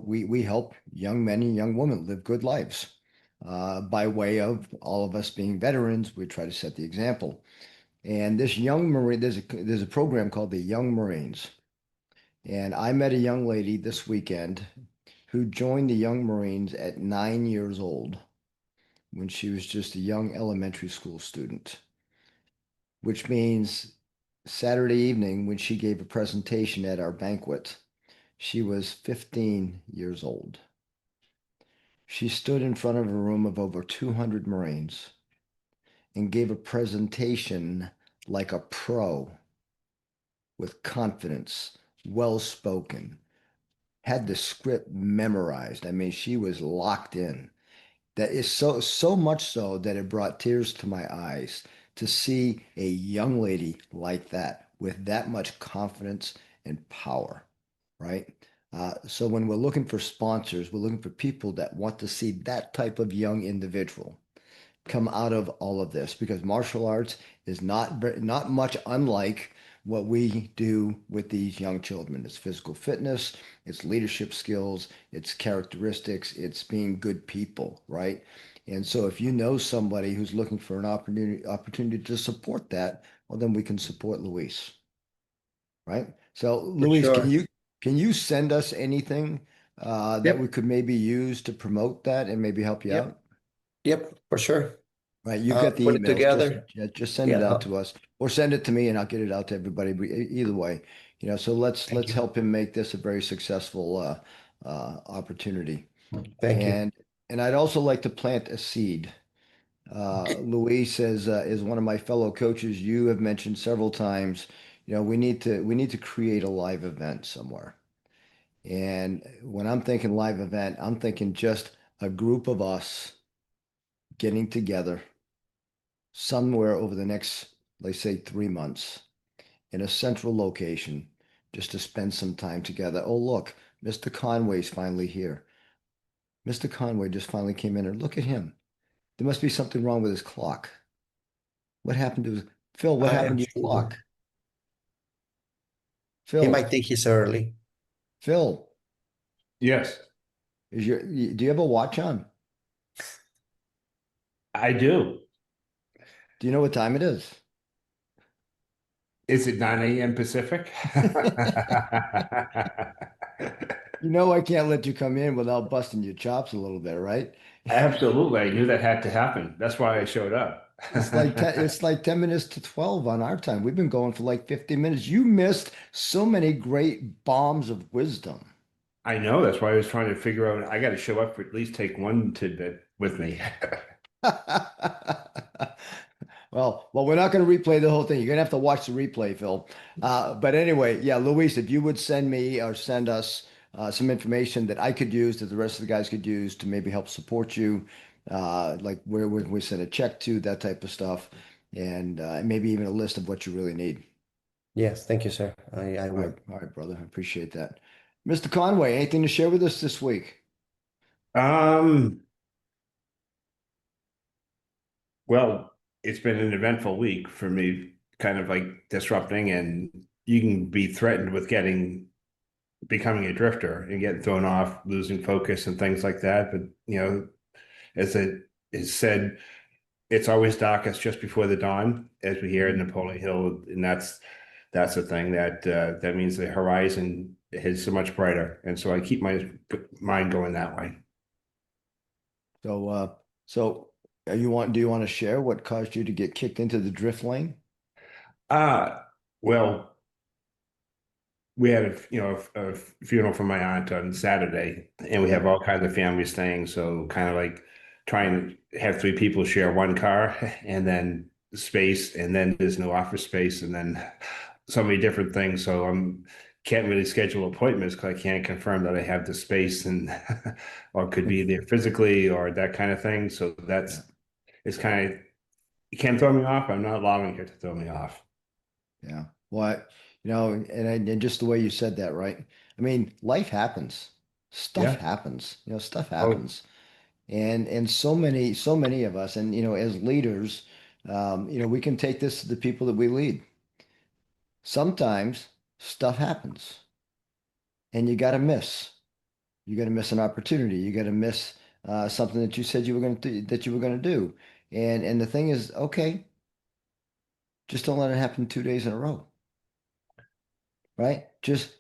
we help young men and young women live good lives by way of all of us being veterans. We try to set the example. And this young Marine, there's a program called the Young Marines, and I met a young lady this weekend who joined the Young Marines at 9 years old when she was just a young elementary school student, which means Saturday evening when she gave a presentation at our banquet, she was 15 years old. She stood in front of a room of over 200 Marines and gave a presentation like a pro with confidence, well spoken, had the script memorized. I mean, she was locked in. That is so much so that it brought tears to my eyes to see a young lady like that with that much confidence and power, right? So when we're looking for sponsors, we're looking for people that want to see that type of young individual come out of all of this because martial arts is not much unlike what we do with these young children. It's physical fitness, it's leadership skills, it's characteristics, it's being good people, right? And so if you know somebody who's looking for an opportunity to support that, well, then we can support Luis, right? So For Luis, sure. can you send us anything that we Yep. could maybe use to promote that and maybe help you Yep. out? Yep. For sure. Right, you've got the Put it emails. Just together. yeah, just send it Yeah. out to us. or send it to me and I'll get it out to everybody. But either way, so let's Thank you. help him make this a very successful opportunity. Thank you. And I'd also like to plant a seed. Luis is one of my fellow coaches. You have mentioned several times, we need to create a live event somewhere. And when I'm thinking live event, I'm thinking just a group of us getting together somewhere over the next, let's say, 3 months in a central location just to spend some time together. Oh, look, Mr. Conway's finally here. Mr. Conway just finally came in, and look at him. There must be something wrong with his clock. What happened to his Phil? What I happened am to your sure. clock? He Phil, might think he's early. Phil, Yes, do you have a watch on? I do. Do you know what time it is? Is it 9 a.m. Pacific? You know I can't let you come in without busting your chops a little bit, right? Absolutely. I knew that had to happen. That's why I showed up. It's like 10 minutes to 12 on our time. We've been going for like 50 minutes. You missed so many great bombs of wisdom. I know. That's why I was trying to figure out. I got to show up for at least take one tidbit with me. Well, we're not going to replay the whole thing. You're going to have to watch the replay, Phil. But anyway, yeah, Luis, if you would send me or send us some information that I could use, that the rest of the guys could use to maybe help support you, like where we send a check to, that type of stuff, and maybe even a list of what you really need. Yes, thank you, sir. I All will. right, all right, brother. I appreciate that. Mr. Conway, anything to share with us this week? Um, well, it's been an eventful week for me, kind of like disrupting, and you can be threatened with becoming a drifter and getting thrown off, losing focus and things like that. But as it is said, it's always darkest just before the dawn, as we hear in Napoleon Hill, and that's the thing that means the horizon is so much brighter, and so I keep my mind going that way. So do you want to share what caused you to get kicked into the drift lane? Well, we had a funeral for my aunt on Saturday, and we have all kinds of family staying. So kind of like trying to have three people share one car, and then space, and then there's no office space, and then so many different things. So can't really schedule appointments because I can't confirm that I have the space and or could be there physically or that kind of thing. So it's kind of you can't throw me off. I'm not allowing it to throw me off. Yeah. What, and just the way you said that, right? I mean, life happens. Stuff Yeah. happens. Stuff Oh, happens. And so many of us, and as leaders, we can take this to the people that we lead. Sometimes stuff happens and you got to miss. You got to miss an opportunity. You got to miss something that you said you were going to do. And the thing is, okay, just don't let it happen 2 days in a row, right? Just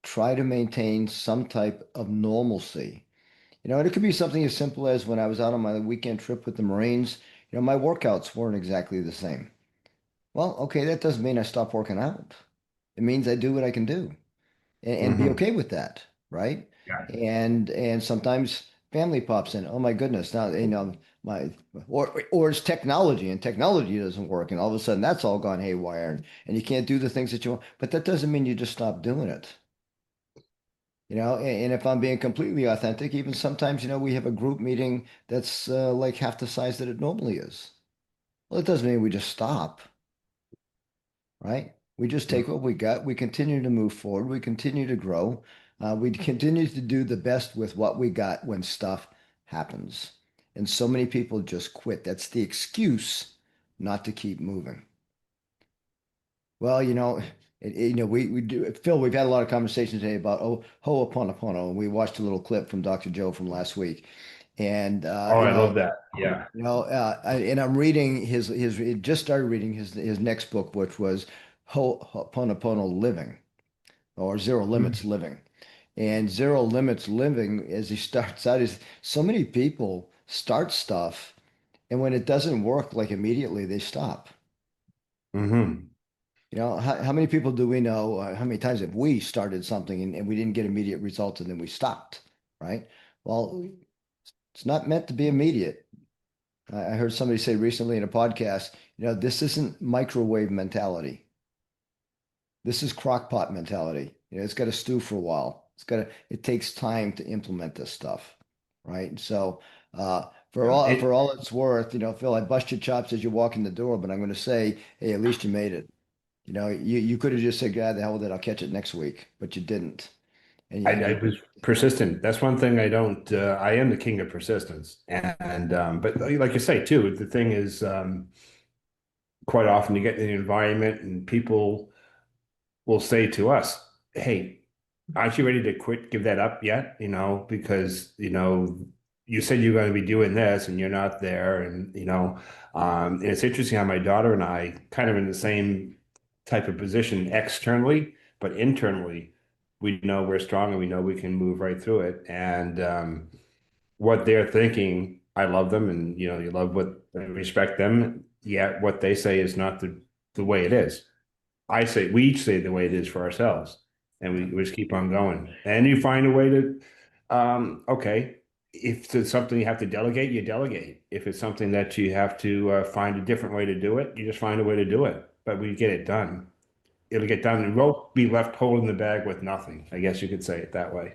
try to maintain some type of normalcy. And it could be something as simple as when I was out on my weekend trip with the Marines, my workouts weren't exactly the same. Well, okay, that doesn't mean I stop working out. It means I do what I can do and be mhm. okay with that, right? Yeah. And sometimes family pops in. Oh my goodness, now my or it's technology and technology doesn't work, and all of a sudden that's all gone haywire, and you can't do the things that you want. But that doesn't mean you just stop doing it. And if I'm being completely authentic, even sometimes, we have a group meeting that's like half the size that it normally is. Well, it doesn't mean we just stop, right? We just take what we got. We continue to move forward. We continue to grow. We continue to do the best with what we got when stuff happens. And so many people just quit. That's the excuse not to keep moving. Well, we do, Phil, we've had a lot of conversations today about Ho'oponopono, and we watched a little clip from Dr. Joe from last week. And Oh, I love that. Yeah. and I'm reading just started reading his next book, which was Ho'oponopono Living, or Zero Limits Mhm. Living. And Zero Limits Living, as he starts out, is so many people start stuff, and when it doesn't work like immediately, they stop. Hmm. You know, how many people do we know? How many times have we started something and we didn't get immediate results and then we stopped, right? Well, it's not meant to be immediate. I heard somebody say recently in a podcast, you know, this isn't microwave mentality. This is crock pot mentality. You know, it's got to stew for a while. It takes time to implement this stuff, right? So, for all it's worth, you know, Phil, I bust your chops as you walk in the door, but I'm going to say, hey, at least you made it. You know, you could have just said, God, the hell with it, I'll catch it next week, but you didn't. And I was persistent. That's one thing I don't. I am the king of persistence, and but like you say too, the thing is, quite often you get in the environment and people will say to us, "Hey, aren't you ready to quit, give that up yet? You know, because you said you're going to be doing this and you're not there." And and it's interesting how my daughter and I kind of in the same type of position externally, but internally, we know we're strong and we know we can move right through it. And what they're thinking, I love them, and you love what I respect them. Yet what they say is not the way it is. We each say the way it is for ourselves, and we just keep on going. And you find a way to, okay, if it's something you have to delegate, you delegate. If it's something that you have to find a different way to do it, you just find a way to do it. But we get it done. It'll get done, and we'll be left holding the bag with nothing. I guess you could say it that way.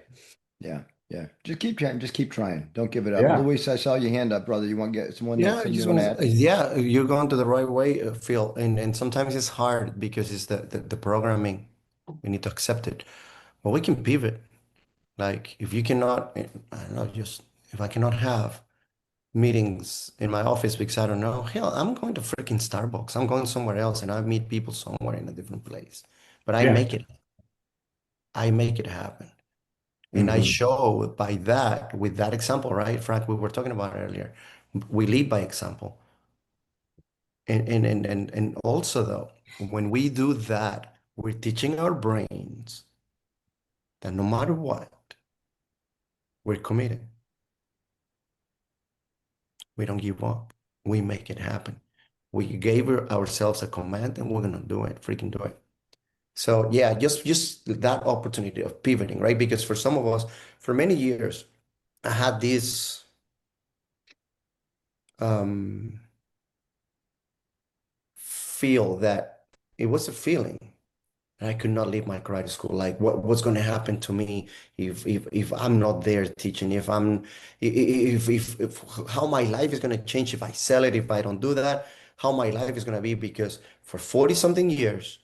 yeah, yeah. Just keep trying. Just keep trying. Don't give it up. Yeah. Luis, I saw your hand up, brother. You want to get Yeah, I something you just want want to to, add? yeah, you're going to the right way, Phil. And sometimes it's hard because it's the programming. We need to accept it. But we can pivot. Like if you cannot, I don't know, just if I cannot have meetings in my office because I don't know, hell, I'm going to freaking Starbucks. I'm going somewhere else and I meet people somewhere in a different place. But Yeah. I make it happen. And I Hmm. show by that, with that example, right, Frank, we were talking about earlier. We lead by example. And also though, when we do that, we're teaching our brains that no matter what, we're committed. We don't give up. We make it happen. We gave ourselves a command and we're gonna do it, freaking do it. So yeah, just that opportunity of pivoting, right? Because for some of us, for many years, I had this um feel that it was a feeling. And I could not leave my karate school. Like what's going to happen to me if I'm not there teaching, if how my life is going to change if I sell it, if I don't do that, how my life is going to be because for 40 something years,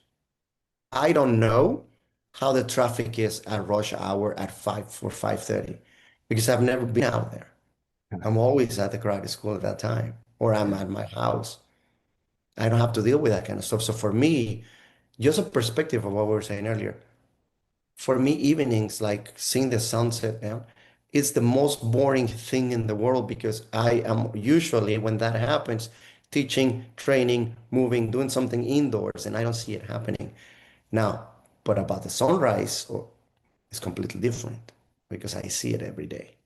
I don't know how the traffic is at rush hour at 5:30 because I've never been out there. I'm always at the karate school at that time, or I'm Yeah, at my house. I don't have to deal with that kind of stuff. So for me, just a perspective of what we were saying earlier, for me, evenings, like seeing the sunset down, it's the most boring thing in the world because I am usually, when that happens, teaching, training, moving, doing something indoors, and I don't see it happening. Now, but about the sunrise, it's completely different because I see it every day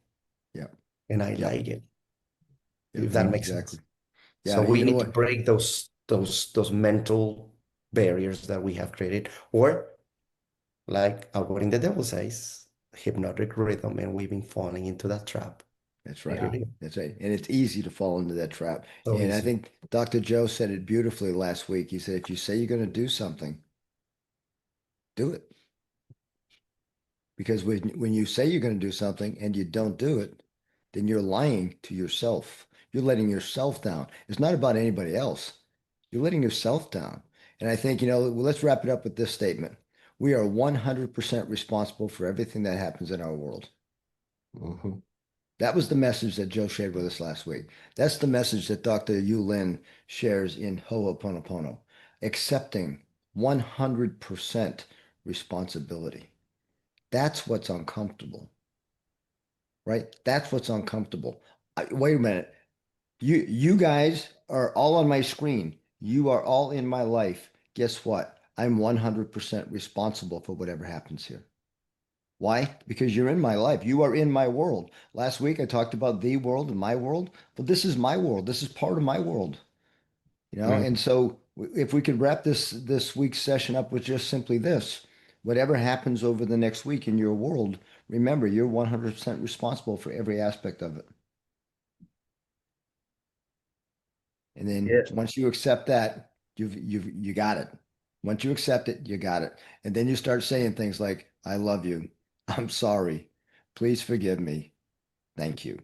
yeah, and I yeah, like it, yeah. if that makes Exactly. sense. So Yeah, we you know need to what? break those mental barriers that we have created, or like what the devil says, hypnotic rhythm, and we've been falling into that trap. That's right. Yeah. Really, That's right. And it's easy to fall into that trap. so And I easy. think Dr. Joe said it beautifully last week. He said, if you say you're going to do something, do it. Because when you say you're going to do something and you don't do it, then you're lying to yourself. You're letting yourself down. It's not about anybody else. You're letting yourself down. And I think, you know, well, let's wrap it up with this statement. We are 100% responsible for everything that happens in our world. Hmm. That was the message that Joe shared with us last week. That's the message that Dr. Yu Lin shares in Ho'oponopono, accepting 100% responsibility. That's what's uncomfortable, right? That's what's uncomfortable. Wait a minute. You guys are all on my screen. You are all in my life. Guess what? I'm 100% responsible for whatever happens here. Why? Because you're in my life. You are in my world. Last week I talked about the world and my world. But this is my world. This is part of my world. You know, and so if we could wrap this week's session up with just simply this, whatever happens over the next week in your world, remember you're 100% responsible for every aspect of it. And then Yeah. once you accept that, you got it. Once you accept it, you got it. And then you start saying things like, I love you. I'm sorry. Please forgive me. Thank you.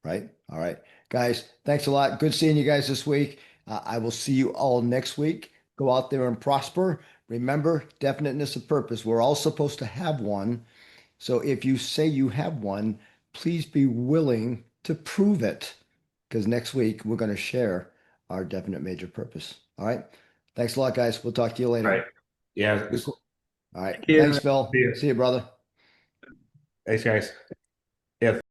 Right? All right. Guys, thanks a lot. Good seeing you guys this week. I will see you all next week. Go out there and prosper. Remember, definiteness of purpose. We're all supposed to have one. So if you say you have one, please be willing to prove it. Because next week we're going to share our definite major purpose. All right. Thanks a lot, guys. We'll talk to you later. All right. Yeah. All right. you. Thanks, Phil. See ya. See you, brother. Thanks, guys. Yeah.